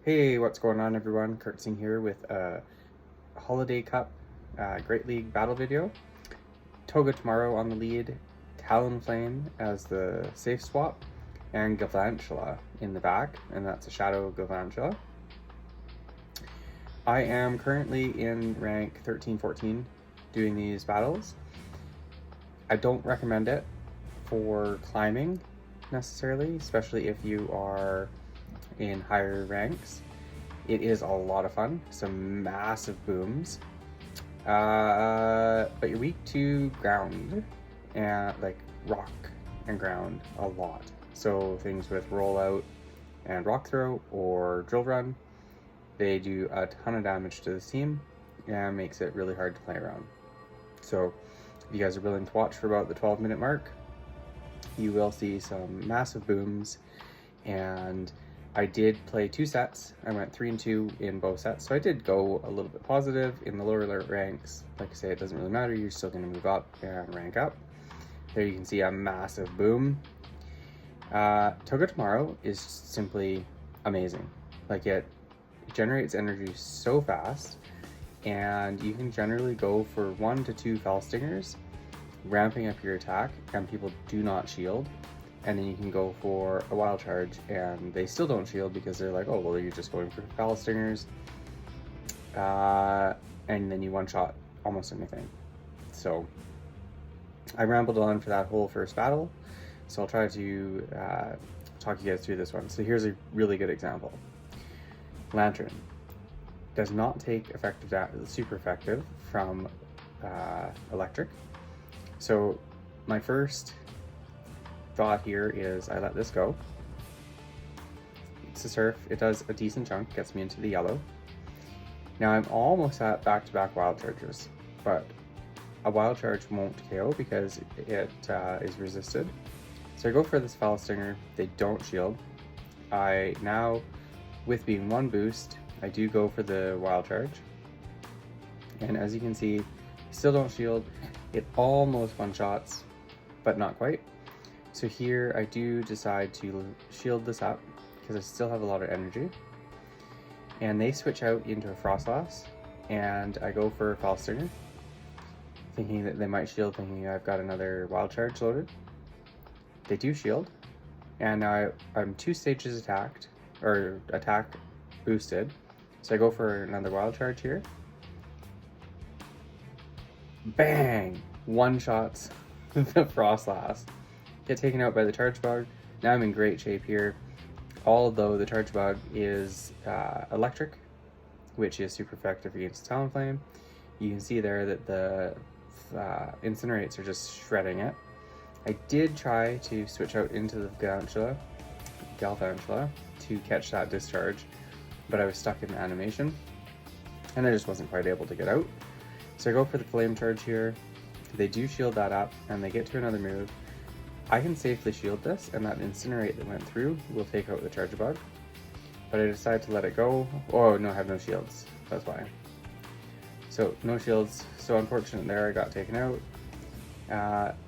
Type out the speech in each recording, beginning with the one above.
Hey, what's going on everyone? Kurtzing here with a Holiday Cup Great League battle video. Toga tomorrow on the lead, Talonflame as the safe swap, and Galvantula in the back, and that's a Shadow Galvantula. I am currently in rank 13-14 doing these battles. I don't recommend it for climbing necessarily, especially if you are in higher ranks. It is a lot of fun, some massive booms, but you're weak to ground and like rock and ground a lot. So things with rollout and rock throw or drill run, they do a ton of damage to this team and makes it really hard to play around. So if you guys are willing to watch for about the 12-minute mark, you will see some massive booms. And I did play 2 sets. I went 3-2 in both sets, so I did go a little bit positive in the lower alert ranks. Like I say, it doesn't really matter, you're still going to move up and rank up. There you can see a massive boom. Toga tomorrow is simply amazing. Like it generates energy so fast, and you can generally go for 1 to 2 Fell Stingers, ramping up your attack, and people do not shield. And then you can go for a wild charge and they still don't shield because they're like, oh, well, you're just going for Foul Stingers. And then you one-shot almost anything. So I rambled on for that whole first battle. So I'll try to talk you guys through this one. So here's a really good example. Lantern does not take effective super effective from electric. So my first thought here is I let this go. It's a surf, it does a decent chunk, gets me into the yellow. Now I'm almost at back-to-back wild charges, but a wild charge won't KO because it is resisted. So I go for this Foul Stinger, they don't shield. I now, with being 1 boost, I do go for the wild charge. And as you can see, still don't shield. It almost one-shots, but not quite. So here I do decide to shield this up because I still have a lot of energy. And they switch out into a Frostlass, and I go for a Foul Stinger, thinking that they might shield, thinking I've got another wild charge loaded. They do shield, and now I'm 2 stages attacked, or attack boosted. So I go for another wild charge here. Bang! One-shots the Frostlass. Get taken out by the Charge Bug. Now I'm in great shape here. Although the Charge Bug is electric, which is super effective against Talonflame. You can see there that the Incinerates are just shredding it. I did try to switch out into the Galvantula to catch that discharge, but I was stuck in the animation, and I just wasn't quite able to get out. So I go for the Flame Charge here. They do shield that up, and they get to another move. I can safely shield this, and that Incinerate that went through will take out the Charge Bug. But I decide to let it go. Oh, no, I have no shields. That's why. So, no shields. So unfortunate there, I got taken out.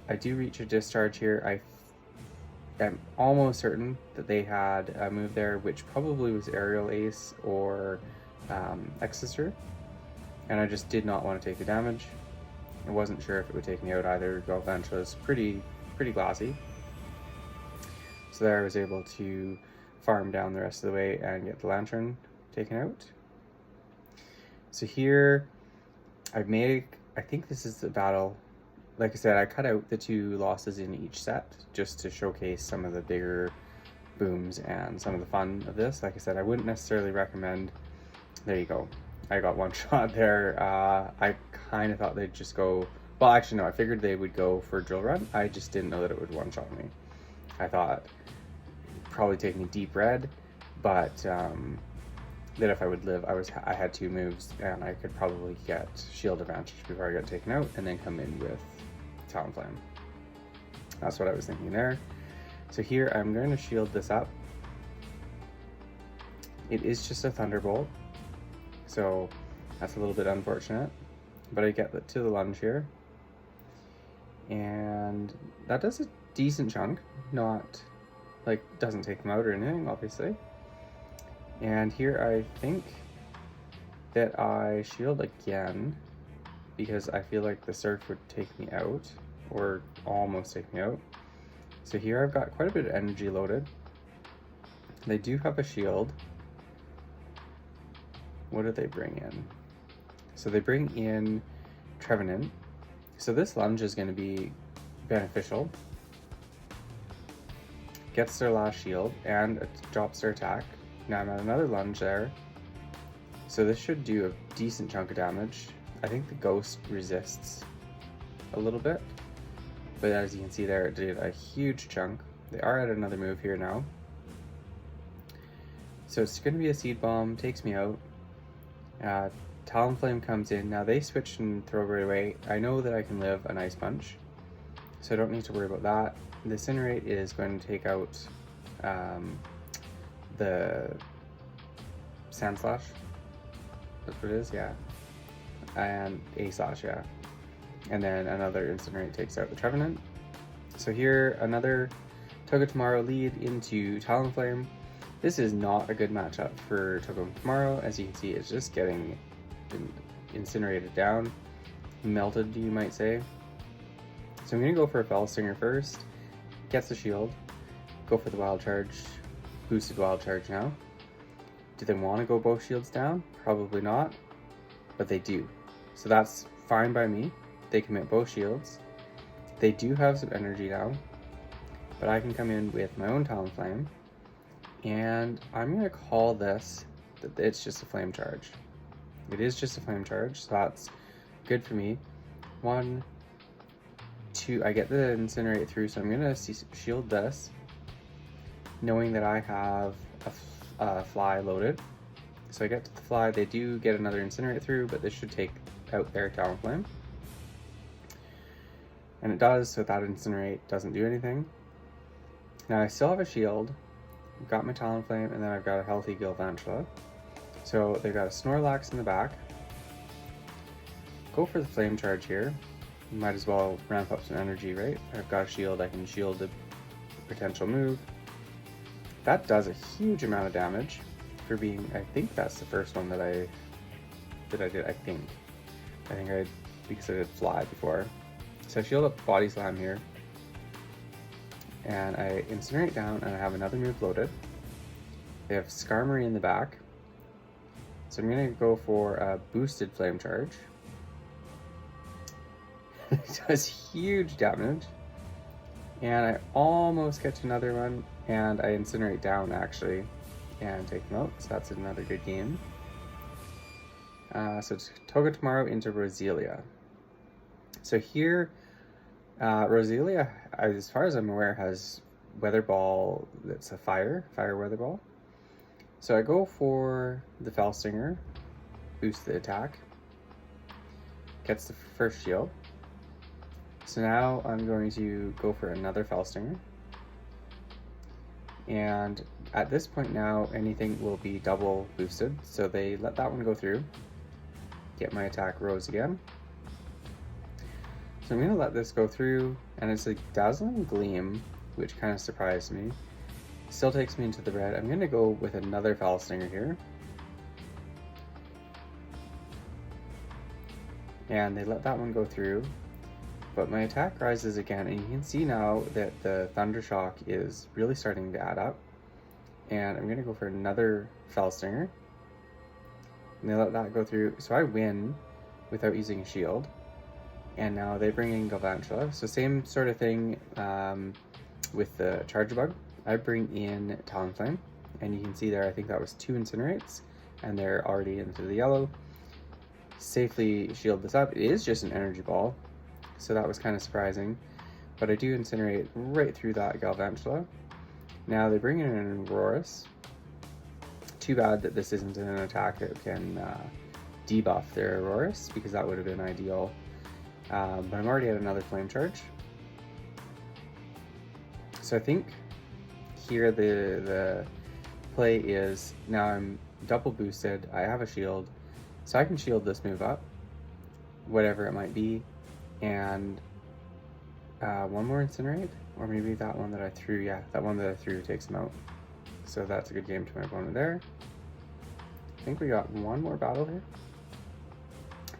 I do reach a discharge here. I am almost certain that they had a move there, which probably was Aerial Ace or Exeter. And I just did not want to take the damage. I wasn't sure if it would take me out either. Galvantula is pretty glassy. So there I was able to farm down the rest of the way and get the Lantern taken out. So here I think this is the battle. Like I said, I cut out the 2 losses in each set just to showcase some of the bigger booms and some of the fun of this. Like I said, I wouldn't necessarily recommend. There you go. I got one shot there. I kind of thought they'd just go. Well, actually, no, I figured they would go for Drill Run. I just didn't know that it would one-shot me. I thought it'd probably take me deep red, but that if I would live, I had 2 moves, and I could probably get shield advantage before I got taken out, and then come in with Talonflame. That's what I was thinking there. So here, I'm going to shield this up. It is just a Thunderbolt, so that's a little bit unfortunate, but I get to the lunge here. And that does a decent chunk, not like doesn't take them out or anything, obviously. And here I think that I shield again because I feel like the surf would take me out, or almost take me out. So here I've got quite a bit of energy loaded. They do have a shield. What do they bring in? So they bring in Trevenant. So this lunge is going to be beneficial. Gets their last shield and it drops their attack. Now I'm at another lunge there. So this should do a decent chunk of damage. I think the ghost resists a little bit, but as you can see there, it did a huge chunk. They are at another move here now. So it's going to be a seed bomb, takes me out. Talonflame comes in. Now they switch and throw right away. I know that I can live an ice punch, so I don't need to worry about that. The Incinerate is going to take out the Sand Slash. That's what it is, yeah. And A Slash, yeah. And then another Incinerate takes out the Trevenant. So here, another Togedemaru lead into Talonflame. This is not a good matchup for Togedemaru. As you can see, it's just getting incinerated down. Melted, you might say. So I'm going to go for a Fell Stinger first. Gets the shield. Go for the Wild Charge. Boosted Wild Charge now. Do they want to go both shields down? Probably not. But they do. So that's fine by me. They commit both shields. They do have some energy now. But I can come in with my own Talonflame. And I'm going to call this that it's just a Flame Charge. It is just a Flame Charge, so that's good for me. 1, 2, I get the Incinerate through, so I'm going to shield this, knowing that I have a Fly loaded. So I get to the Fly, they do get another Incinerate through, but this should take out their Talonflame. And it does, so that Incinerate doesn't do anything. Now I still have a shield. I've got my Talonflame, and then I've got a healthy Galvantula. So they've got a Snorlax in the back. Go for the Flame Charge here. Might as well ramp up some energy, right? I've got a shield, I can shield the potential move. That does a huge amount of damage for being, I think that's the first one that I did, I think because I did Fly before. So I shield up Body Slam here. And I Incinerate down, and I have another move loaded. They have Skarmory in the back. So I'm going to go for a boosted Flame Charge. It does huge damage. And I almost get to another one, and I Incinerate down actually, and take them out. So that's another good game. So it's Togedemaru into Roselia. So here, Roselia, as far as I'm aware, has Weather Ball that's a fire Weather Ball. So I go for the Fell Stinger, boost the attack, gets the first shield. So now I'm going to go for another Fell Stinger. And at this point now, anything will be double boosted. So they let that one go through. Get my attack rose again. So I'm going to let this go through, and it's a Dazzling Gleam, which kind of surprised me. Still takes me into the red. I'm going to go with another Fell Stinger here. And they let that one go through. But my attack rises again, and you can see now that the Thunder Shock is really starting to add up. And I'm going to go for another Fell Stinger. And they let that go through, so I win without using a shield. And now they bring in Galvantula. So same sort of thing with the Charge Bug. I bring in Talonflame, and you can see there, I think that was 2 Incinerates, and they're already into the yellow. Safely shield this up. It is just an energy ball, so that was kind of surprising. But I do Incinerate right through that Galvantula. Now they bring in an Aurorus. Too bad that this isn't an attack that can debuff their Aurorus, because that would have been ideal. But I'm already at another Flame Charge. So I think here the play is, now I'm double boosted, I have a shield, so I can shield this move up, whatever it might be, and one more Incinerate, or maybe that one that I threw, yeah, that one that I threw takes him out. So that's a good game to my opponent there. think we got one more battle here.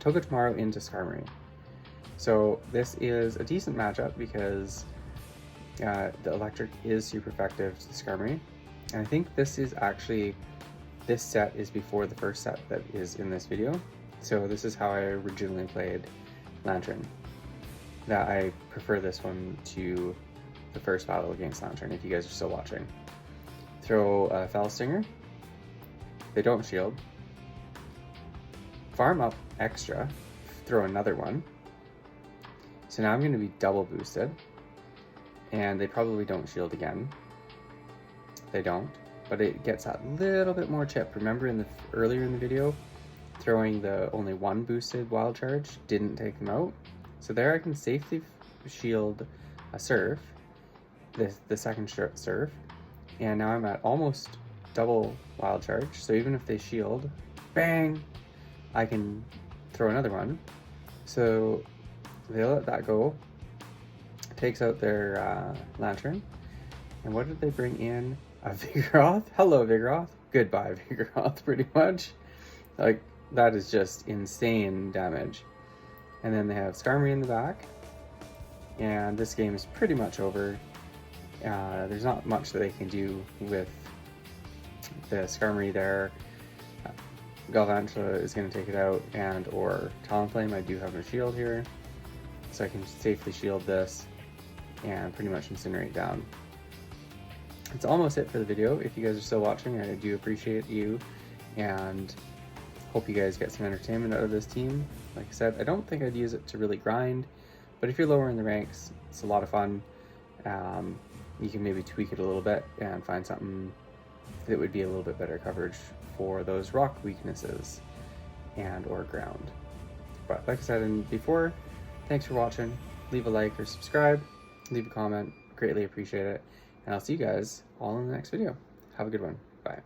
Toga Tomorrow into Skarmory. So this is a decent matchup because the electric is super effective to Skarmory. And I think this is actually, this set is before the first set that is in this video. So this is how I originally played Lantern. That I prefer this one to the first battle against Lantern, if you guys are still watching. Throw a Fell Stinger. They don't shield. Farm up extra. Throw another one. So now I'm going to be double boosted. And they probably don't shield again. They don't. But it gets that little bit more chip. Remember earlier in the video, throwing the only one boosted Wild Charge didn't take them out. So there I can safely shield a Surf, the second Surf. And now I'm at almost double Wild Charge. So even if they shield, bang, I can throw another one. So they let that go. Takes out their Lantern. And what did they bring in? A Vigoroth? Hello, Vigoroth. Goodbye, Vigoroth, pretty much. Like, that is just insane damage. And then they have Skarmory in the back. And this game is pretty much over. There's not much that they can do with the Skarmory there. Galvantula is going to take it out, and or Talonflame. I do have a shield here, so I can safely shield this and pretty much incinerate down. It's almost it for the video. If you guys are still watching, I do appreciate you, and hope you guys get some entertainment out of this team. Like I said, I don't think I'd use it to really grind, but if you're lower in the ranks, it's a lot of fun. You can maybe tweak it a little bit and find something that would be a little bit better coverage for those rock weaknesses and or ground. But like I said before, thanks for watching. Leave a like or subscribe, leave a comment, greatly appreciate it. And I'll see you guys all in the next video. Have a good one. Bye.